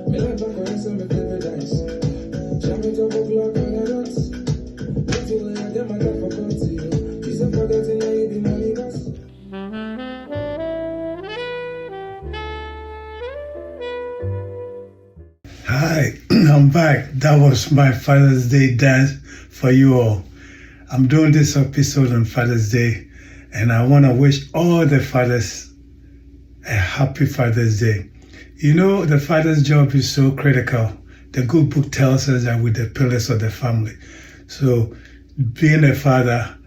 Me like back when I say me play dice. Jam it up o'clock on the dots. Until I get my dad for God to you. He's a forgetting that you be money boss. Hi, I'm back. That was my Father's Day dance for you all. I'm doing this episode on Father's Day, and I want to wish all the fathers a happy Father's Day. You know, the father's job is so critical. The good book tells us that we're the pillars of the family. So being a father,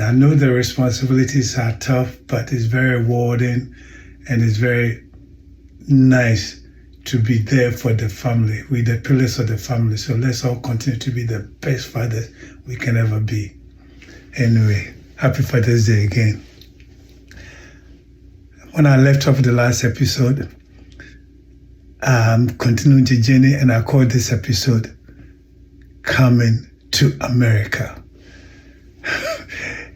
I know the responsibilities are tough, but it's very rewarding and it's very nice to be there for the family. We're the pillars of the family. So let's all continue to be the best fathers we can ever be. Anyway, happy Father's Day again. When I left off the last episode, I'm continuing the journey, and I call this episode Coming to America.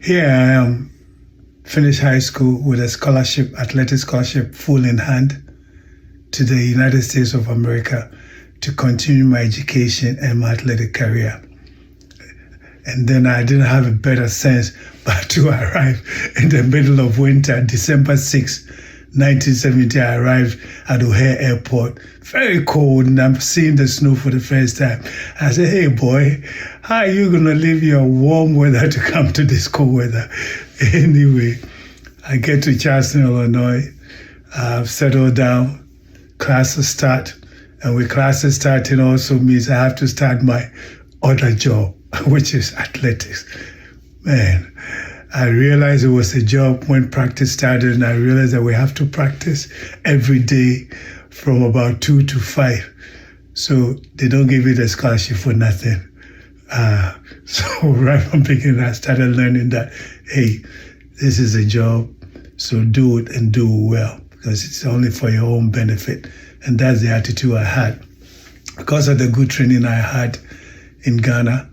Here I am, finished high school with a scholarship, athletic scholarship, full in hand to the United States of America to continue my education and my athletic career. And then I didn't have a better sense but to arrive in the middle of winter, December 6, 1970, I arrived at O'Hare Airport, very cold, and I'm seeing the snow for the first time. I said, hey boy, how are you gonna leave your warm weather to come to this cold weather? Anyway, I get to Charleston, Illinois, I've settled down, classes start, and with classes starting also means I have to start my other job, which is athletics. Man, I realized it was a job when practice started, and I realized that we have to practice every day from about 2 to 5. So they don't give you the scholarship for nothing. So right from the beginning, I started learning that, hey, this is a job, so do it and do it well, because it's only for your own benefit. And that's the attitude I had. Because of the good training I had in Ghana,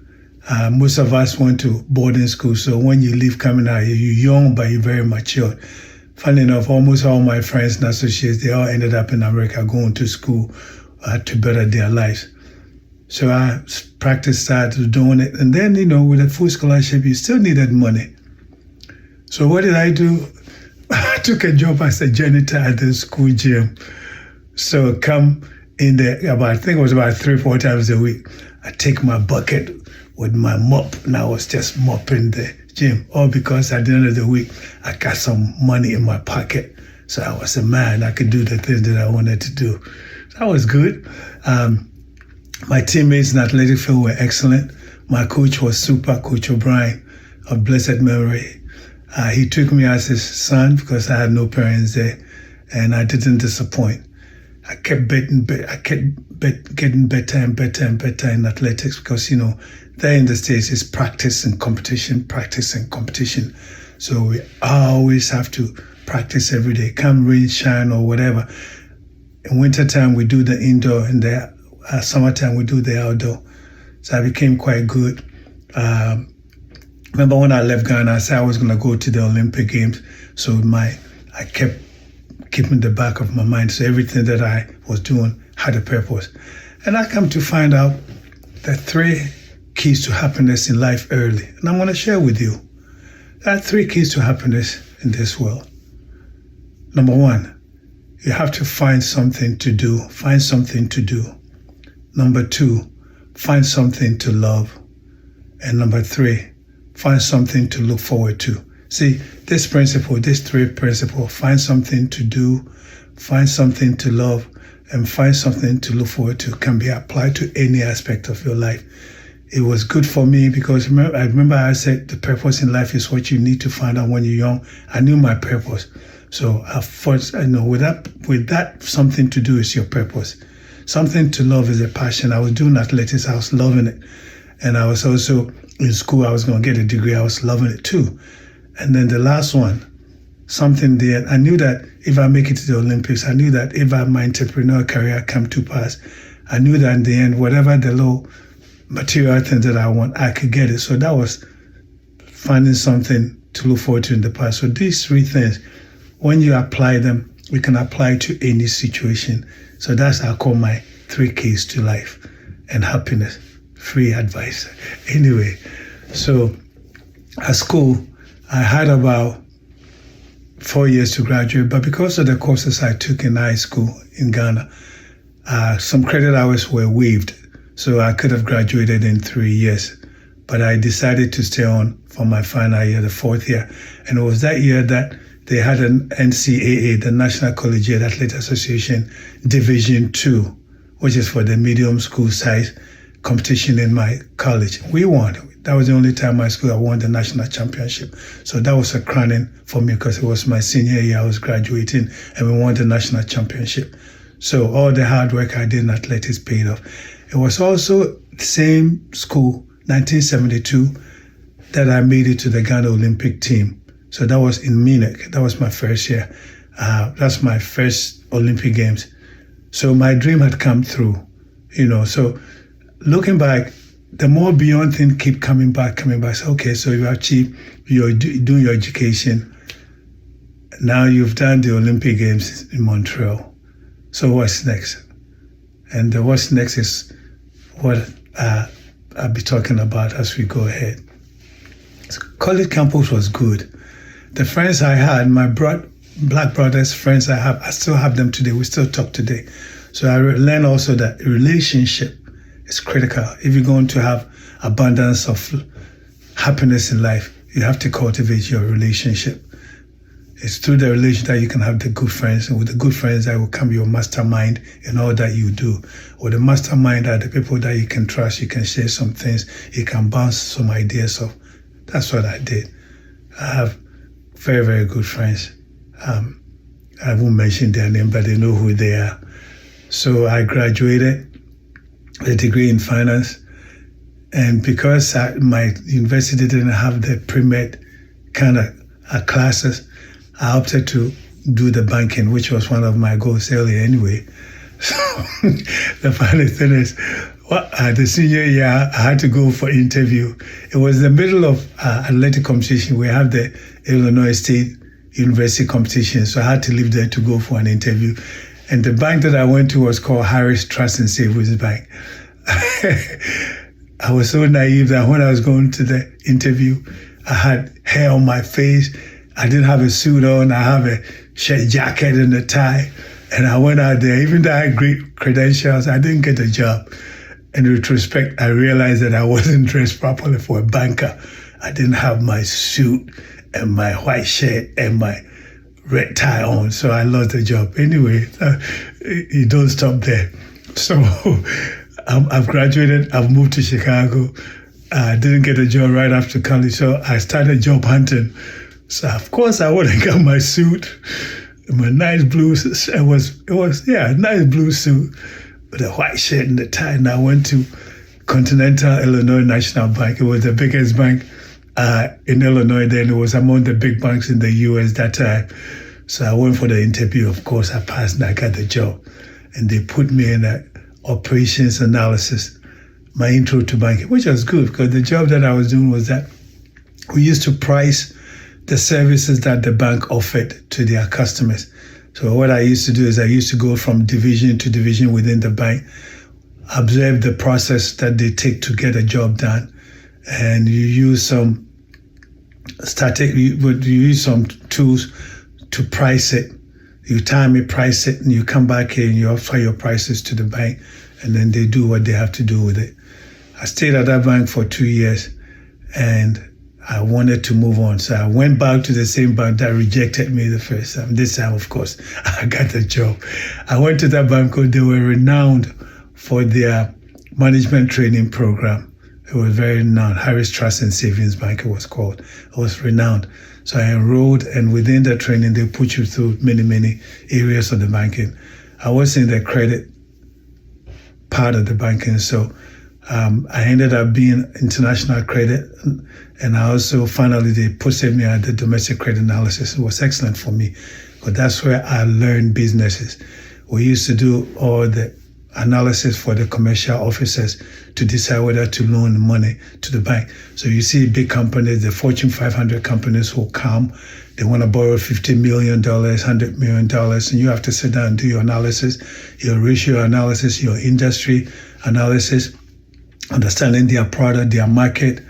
most of us went to boarding school, so when you leave coming out, you're young, but you're very mature. Funny enough, almost all my friends and associates, they all ended up in America going to school to better their lives. So I started doing it. And then, with a full scholarship, you still needed money. So what did I do? I took a job as a janitor at the school gym. So come in there, I think it was about 3-4 times a week. I take my bucket with my mop, and I was just mopping the gym. All because at the end of the week, I got some money in my pocket. So I was a man. I could do the things that I wanted to do. That was good. My teammates in the athletic field were excellent. My coach was super, Coach O'Brien of blessed memory. He took me as his son because I had no parents there, and I didn't disappoint. I kept getting better and better and better in athletics because, there in the States is practice and competition. So we always have to practice every day, come rain, shine, or whatever. In wintertime, we do the indoor, and the summertime, we do the outdoor. So I became quite good. Remember when I left Ghana, I said I was going to go to the Olympic Games. So I kept keeping the back of my mind. So everything that I was doing had a purpose. And I come to find out that 3 keys to happiness in life early. And I'm going to share with you. There are 3 keys to happiness in this world. Number 1, you have to find something to do. Find something to do. Number 2, find something to love. And number 3, find something to look forward to. See, this 3 principles, find something to do, find something to love, and find something to look forward to, can be applied to any aspect of your life. It was good for me because I remember I said the purpose in life is what you need to find out when you're young. I knew my purpose. So with that, something to do is your purpose. Something to love is a passion. I was doing athletics, I was loving it. And I was also in school, I was going to get a degree, I was loving it too. And then the last one, something there, I knew that if I make it to the Olympics, I knew that if my entrepreneurial career come to pass, I knew that in the end, whatever the low material thing that I want, I could get it. So that was finding something to look forward to in the past. So these 3 things, when you apply them, we can apply to any situation. So that's I call my 3 keys to life and happiness. Free advice. Anyway, so at school, I had about 4 years to graduate, but because of the courses I took in high school in Ghana, some credit hours were waived, so I could have graduated in 3 years. But I decided to stay on for my final year, the 4th year. And it was that year that they had an NCAA, the National Collegiate Athletic Association, Division II, which is for the medium school size competition in my college. We won. That was the only time my school I won the national championship. So that was a crowning for me because it was my senior year. I was graduating and we won the national championship. So all the hard work I did in athletics paid off. It was also the same school, 1972, that I made it to the Ghana Olympic team. So that was in Munich. That was my first year. That's my first Olympic Games. So my dream had come through, So looking back, the more beyond thing keep coming back. So, okay, so you achieve, you're doing your education. Now you've done the Olympic Games in Montreal. So what's next? And what's next is what I'll be talking about as we go ahead. So college campus was good. The friends I had, my black brothers, friends I still have them today. We still talk today. So I learned also that relationship is critical. If you're going to have abundance of happiness in life, you have to cultivate your relationship. It's through the relationship that you can have the good friends, and with the good friends that will come your mastermind in all that you do. Or the mastermind are the people that you can trust, you can share some things, you can bounce some ideas off. That's what I did. I have very, very good friends. I won't mention their name, but they know who they are. So I graduated with a degree in finance, and because my university didn't have the pre-med kind of classes, I opted to do the banking, which was one of my goals earlier anyway. So the funny thing is, the senior year, I had to go for interview. It was the middle of athletic competition. We have the Illinois State University competition, so I had to leave there to go for an interview. And the bank that I went to was called Harris Trust and Savings Bank. I was so naive that when I was going to the interview, I had hair on my face. I didn't have a suit on. I have a shirt jacket and a tie. And I went out there. Even though I had great credentials, I didn't get a job. In retrospect, I realized that I wasn't dressed properly for a banker. I didn't have my suit and my white shirt and my red tie on, so I lost the job. Anyway, you don't stop there. So I've graduated, I've moved to Chicago. I didn't get a job right after college, so I started job hunting. So of course I went and got my suit, my nice blue, it was a nice blue suit with a white shirt and a tie, and I went to Continental Illinois National Bank. It was the biggest bank in Illinois then. It was among the big banks in the U.S. that time. So I went for the interview. Of course, I passed and I got the job. And they put me in operations analysis, my intro to banking, which was good because the job that I was doing was that we used to price the services that the bank offered to their customers. So what I used to do is I used to go from division to division within the bank, observe the process that they take to get a job done, and you use some tools to price it. You time it, price it, and you come back here and you offer your prices to the bank, and then they do what they have to do with it. I stayed at that bank for 2 years, and I wanted to move on. So I went back to the same bank that rejected me the first time. This time, of course, I got the job. I went to that bank because they were renowned for their management training program. It was very renowned. Harris Trust and Savings Bank, it was called. It was renowned. So I enrolled, and within the training, they put you through many, many areas of the banking. I was in the credit part of the banking, so I ended up being international credit, and I also finally they posted me at the domestic credit analysis. It was excellent for me, because that's where I learned businesses. We used to do all the analysis for the commercial officers to decide whether to loan money to the bank. So you see big companies, the Fortune 500 companies will come, they want to borrow $50 million, $100 million, and you have to sit down and do your analysis, your ratio analysis, your industry analysis, understanding their product, their market,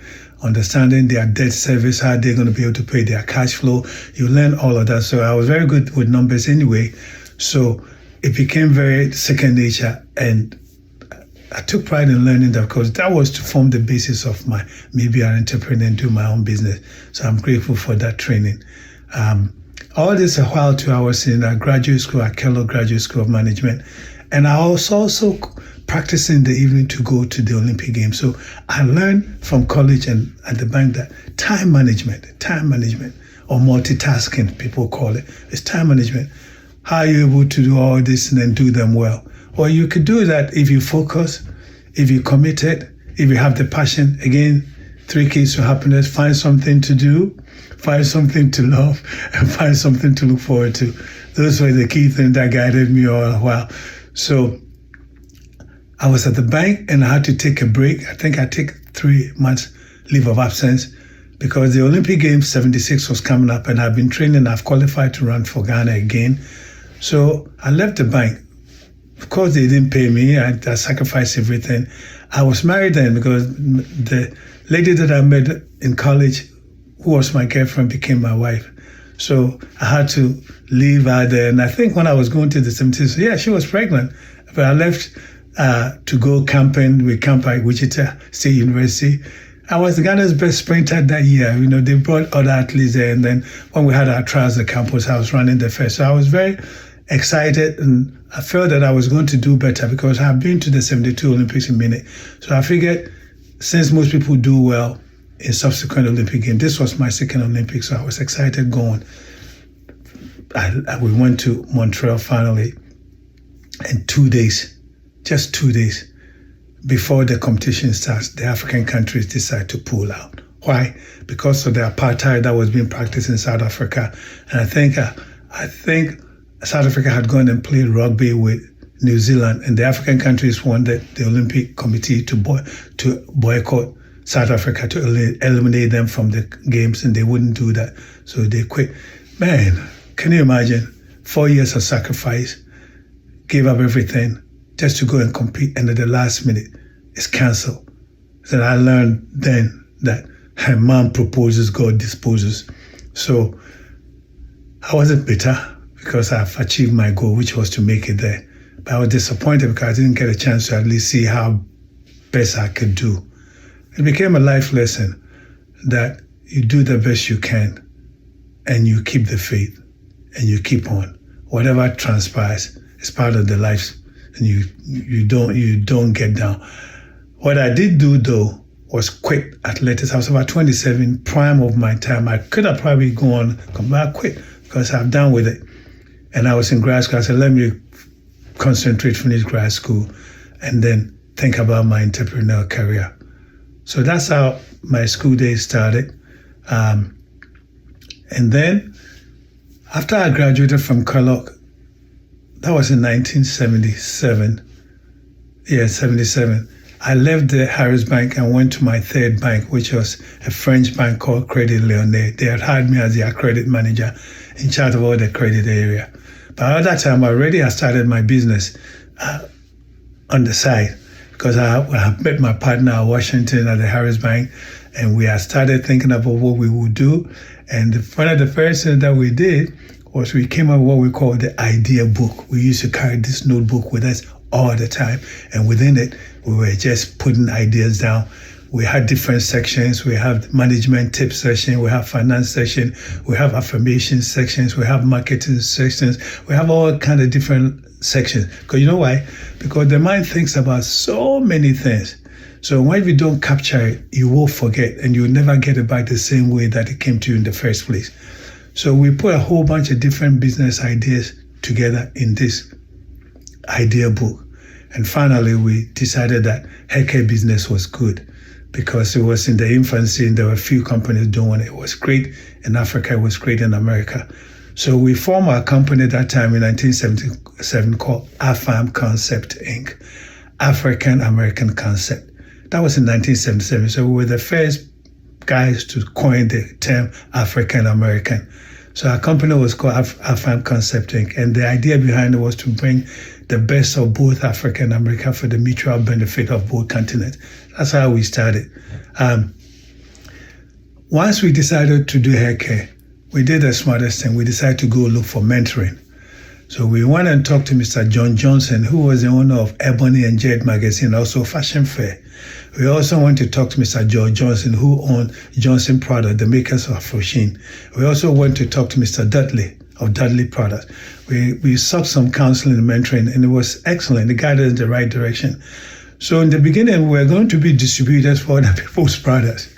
understanding their debt service, how they're going to be able to pay their cash flow. You learn all of that. So I was very good with numbers anyway. So it became very second nature, and I took pride in learning that because that was to form the basis of me being an entrepreneur and do my own business. So I'm grateful for that training. All this while too, I was in a graduate school at Kellogg Graduate School of Management, and I was also practicing the evening to go to the Olympic Games. So I learned from college and at the bank that time management, or multitasking, people call it, is time management. How are you able to do all this and then do them well? Well, you could do that if you focus, if you're committed, if you have the passion. Again, 3 keys to happiness: find something to do, find something to love, and find something to look forward to. Those were the key things that guided me all the while. So I was at the bank and I had to take a break. I think I took 3 months leave of absence because the Olympic Games 76 was coming up, and I've been training. I've qualified to run for Ghana again. So I left the bank. Of course, they didn't pay me. I sacrificed everything. I was married then because the lady that I met in college, who was my girlfriend, became my wife. So I had to leave her there. And I think when I was going to the 70s, yeah, she was pregnant. But I left to go camping. We camped at Wichita State University. I was Ghana's best sprinter that year. You know, they brought other athletes there. And then when we had our trials at campus, I was running the first. So I was very excited, and I felt that I was going to do better because I've been to the 72 Olympics in Munich. So I figured since most people do well in subsequent Olympic Games, this was my second Olympics, so I was excited going. We went to Montreal finally, and 2 days, just 2 days before the competition starts, the African countries decide to pull out. Why? Because of the apartheid that was being practiced in South Africa. And I think South Africa had gone and played rugby with New Zealand, and the African countries wanted the Olympic Committee to boycott South Africa, to eliminate them from the games, and they wouldn't do that. So they quit. Man, can you imagine? 4 years of sacrifice, gave up everything just to go and compete, and at the last minute, it's canceled. So I learned then that man proposes, God disposes. So I wasn't bitter because I've achieved my goal, which was to make it there. But I was disappointed because I didn't get a chance to at least see how best I could do. It became a life lesson that you do the best you can, and you keep the faith, and you keep on. Whatever transpires is part of the life, and you don't get down. What I did do though was quit athletics. I was about 27, prime of my time. I could have probably gone, but I quit because I'm done with it. And I was in grad school. I said, let me concentrate, finish grad school, and then think about my entrepreneurial career. So that's how my school days started. And then after I graduated from Kellogg, that was in 1977. Yeah, 77. I left the Harris Bank and went to my third bank, which was a French bank called Credit Lyonnais. They had hired me as their credit manager in charge of all the credit area. But at that time, I started my business on the side because I met my partner at Washington at the Harris Bank, and we had started thinking about what we would do. And one of the first things that we did was we came up with what we call the idea book. We used to carry this notebook with us all the time, and within it, we were just putting ideas down. We had different sections. We have management tips section. We have finance section. We have affirmation sections. We have marketing sections. We have all kind of different sections. Because you know why? Because the mind thinks about so many things. So when you don't capture it, you will forget, and you'll never get it back the same way that it came to you in the first place. So we put a whole bunch of different business ideas together in this idea book. And finally, we decided that haircare business was good because it was in the infancy and there were a few companies doing it. It was great in Africa, it was great in America. So we formed our company at that time in 1977 called AFAM Concept Inc., African American Concept. That was in 1977. So we were the first guys to coin the term African American. So our company was called AFAM Concept Inc. And the idea behind it was to bring the best of both African America for the mutual benefit of both continents. That's how we started. Once we decided to do hair care, we did the smartest thing. We decided to go look for mentoring. So we went and talked to Mr. John Johnson, who was the owner of Ebony and Jade magazine, also Fashion Fair. We also went to talk to Mr. George Johnson, who owned Johnson Product, the makers of Foshin. We also went to talk to Mr. Dudley of Dudley Products. We sought some counseling and mentoring, and it was excellent. It guided us in the right direction. So in the beginning, we were going to be distributors for other people's products.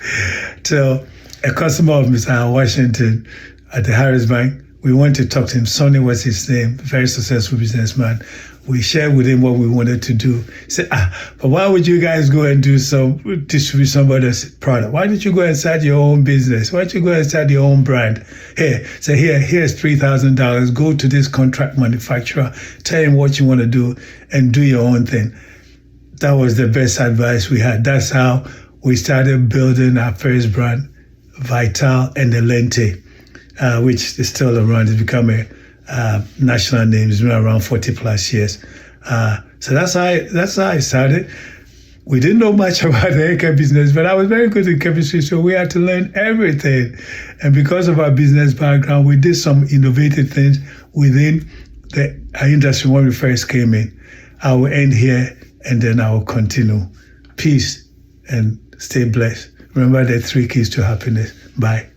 So a customer of Mr. Washington at the Harris Bank, we went to talk to him. Sonny was his name, very successful businessman. We shared with him what we wanted to do. He said, but why would you guys go and distribute somebody's product? Why don't you go and start your own business? Why don't you go and start your own brand? Here's $3,000. Go to this contract manufacturer, tell him what you want to do, and do your own thing. That was the best advice we had. That's how we started building our first brand, Vital and Elente, which is still around. It's become a national name. It's been around 40 plus years. So that's how I started. We didn't know much about the hair care business, but I was very good in chemistry, so we had to learn everything. And because of our business background, we did some innovative things within the industry when we first came in. I will end here, and then I will continue. Peace and stay blessed. Remember the 3 keys to happiness. Bye.